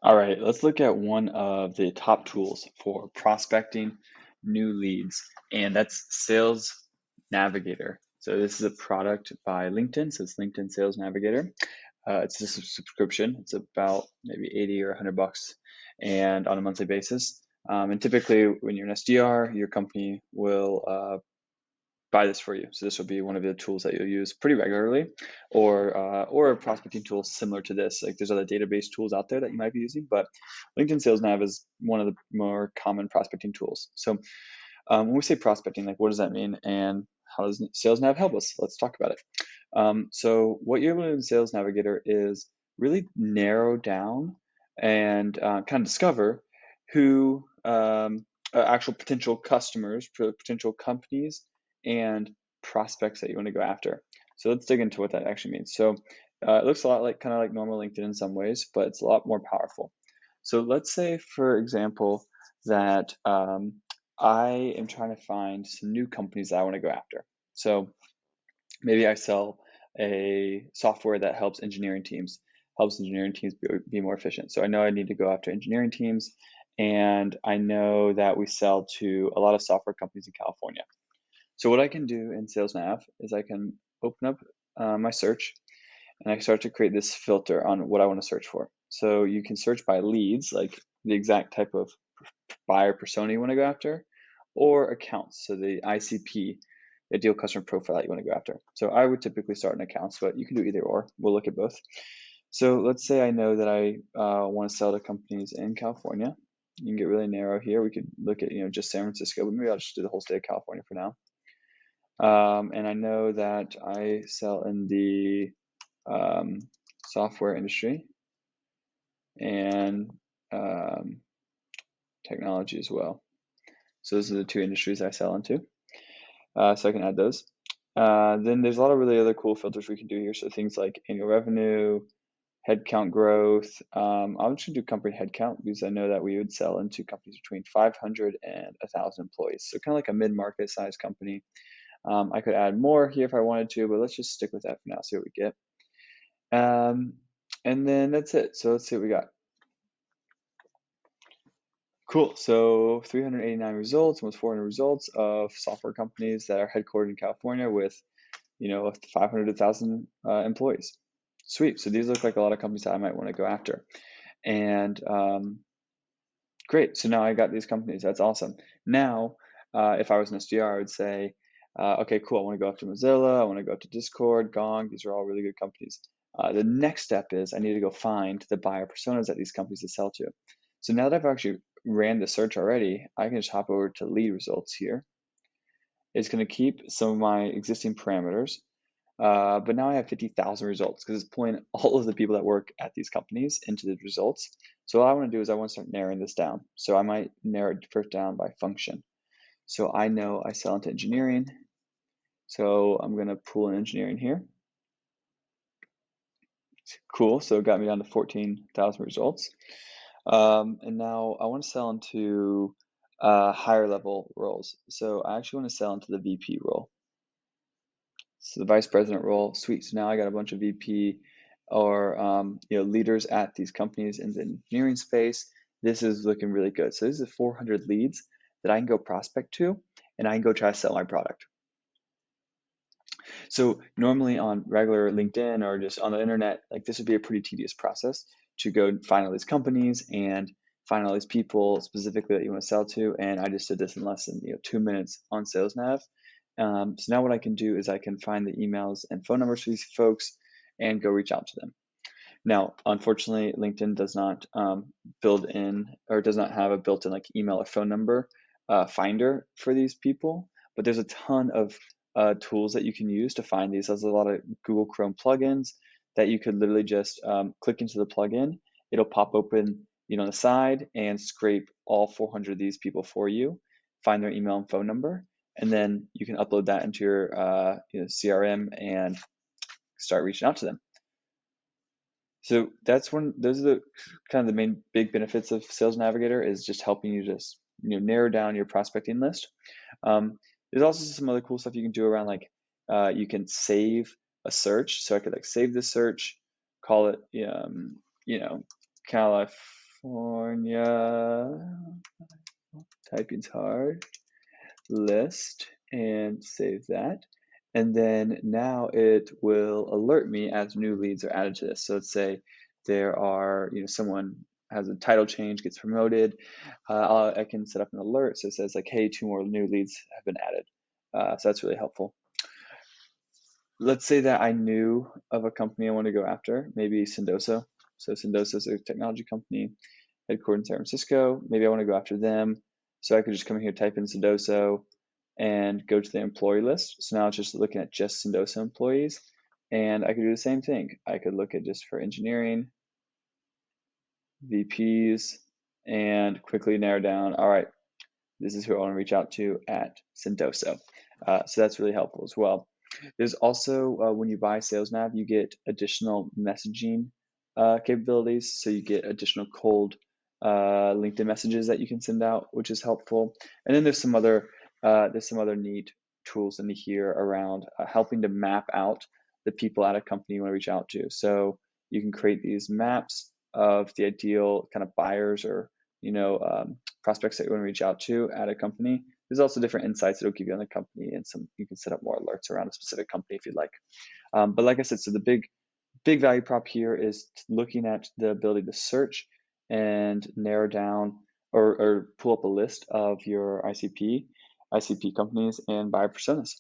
All right, let's look at one of the top tools for prospecting new leads, and that's Sales Navigator. So this is a product by LinkedIn, so it's LinkedIn Sales Navigator. It's just a subscription. It's about maybe 80 or 100 bucks, and on a monthly basis. And typically, when you're an SDR, your company will buy this for you. So this will be one of the tools that you'll use pretty regularly, or a prospecting tool similar to this. Like there's other database tools out there that you might be using, but LinkedIn Sales Nav is one of the more common prospecting tools. So when we say prospecting, like what does that mean, and how does Sales Nav help us? Let's talk about it. So what you're able to do in Sales Navigator is really narrow down and kind of discover who actual potential customers, potential companies, and prospects that you want to go after. So let's dig into what that actually means. So it looks a lot like kind of like normal LinkedIn in some ways, but it's a lot more powerful. So let's say, for example, that I am trying to find some new companies that I want to go after. So maybe I sell a software that helps engineering teams be more efficient. So I know I need to go after engineering teams, and I know that we sell to a lot of software companies in California. So what I can do in Sales Nav is I can open up my search, and I start to create this filter on what I want to search for. So you can search by leads, like the exact type of buyer persona you want to go after, or accounts, so the ICP, ideal customer profile that you want to go after. So I would typically start in accounts, but you can do either or. We'll look at both. So let's say I know that I want to sell to companies in California. You can get really narrow here. We could look at just San Francisco, but maybe I'll just do the whole state of California for now. And I know that I sell in the software industry and technology as well. So those are the two industries I sell into. So I can add those. Then there's a lot of really other cool filters we can do here. So things like annual revenue, headcount growth. I'm just gonna do company headcount because I know that we would sell into companies between 500 and 1,000 employees. So kind of like a mid-market size company. I could add more here if I wanted to, but let's just stick with that for now, see what we get. And then that's it. So let's see what we got. Cool. So 389 results, almost 400 results of software companies that are headquartered in California with, 500 to 1,000 employees. Sweet. So these look like a lot of companies that I might want to go after. And great. So now I got these companies. That's awesome. Now, if I was an SDR, I would say, okay, cool. I want to go after Mozilla. I want to go after Discord, Gong. These are all really good companies. The next step is I need to go find the buyer personas that these companies to sell to. So now that I've actually ran the search already, I can just hop over to lead results here. It's going to keep some of my existing parameters, but now I have 50,000 results because it's pulling all of the people that work at these companies into the results. So what I want to do is I want to start narrowing this down. So I might narrow it first down by function. So I know I sell into engineering. So I'm going to pull in engineering here. Cool. So it got me down to 14,000 results. And now I want to sell into higher level roles. So I actually want to sell into the VP role. So the vice president role, sweet. So now I got a bunch of VP or leaders at these companies in the engineering space. This is looking really good. So this is 400 leads that I can go prospect to, and I can go try to sell my product. So normally on regular LinkedIn or just on the internet, like this would be a pretty tedious process to go find all these companies and find all these people specifically that you want to sell to. And I just did this in less than 2 minutes on Sales Nav. So now what I can do is I can find the emails and phone numbers for these folks and go reach out to them. Now, unfortunately, LinkedIn does not build in or does not have a built-in like email or phone number finder for these people, but there's a ton of tools that you can use to find these. There's a lot of Google Chrome plugins that you could literally just click into the plugin. It'll pop open, on the side and scrape all 400 of these people for you, find their email and phone number, and then you can upload that into your CRM and start reaching out to them. So those are the kind of the main big benefits of Sales Navigator is just helping you just narrow down your prospecting list. There's also some other cool stuff you can do around like you can save a search. So I could like save this search, call it kind of like California, typing's hard, list, and save that. And then now it will alert me as new leads are added to this. So let's say there are, someone has a title change, gets promoted. I can set up an alert so it says like, hey, 2 more new leads have been added. So that's really helpful. Let's say that I knew of a company I want to go after, maybe Sendoso. So Sendoso is a technology company headquartered in San Francisco. Maybe I want to go after them. So I could just come here, type in Sendoso, and go to the employee list. So now it's just looking at just Sendoso employees. And I could do the same thing. I could look at just for engineering, VPs, and quickly narrow down, all right, this is who I want to reach out to at Sendoso. So that's really helpful as well. There's also, when you buy SalesNav, you get additional messaging capabilities. So you get additional cold LinkedIn messages that you can send out, which is helpful. And then there's some other neat tools in here around helping to map out the people at a company you want to reach out to. So you can create these maps of the ideal kind of buyers or prospects that you want to reach out to at a company. There's also different insights that will give you on the company, and you can set up more alerts around a specific company if you'd like. But like I said, so the big value prop here is looking at the ability to search and narrow down or pull up a list of your ICP companies and buyer personas.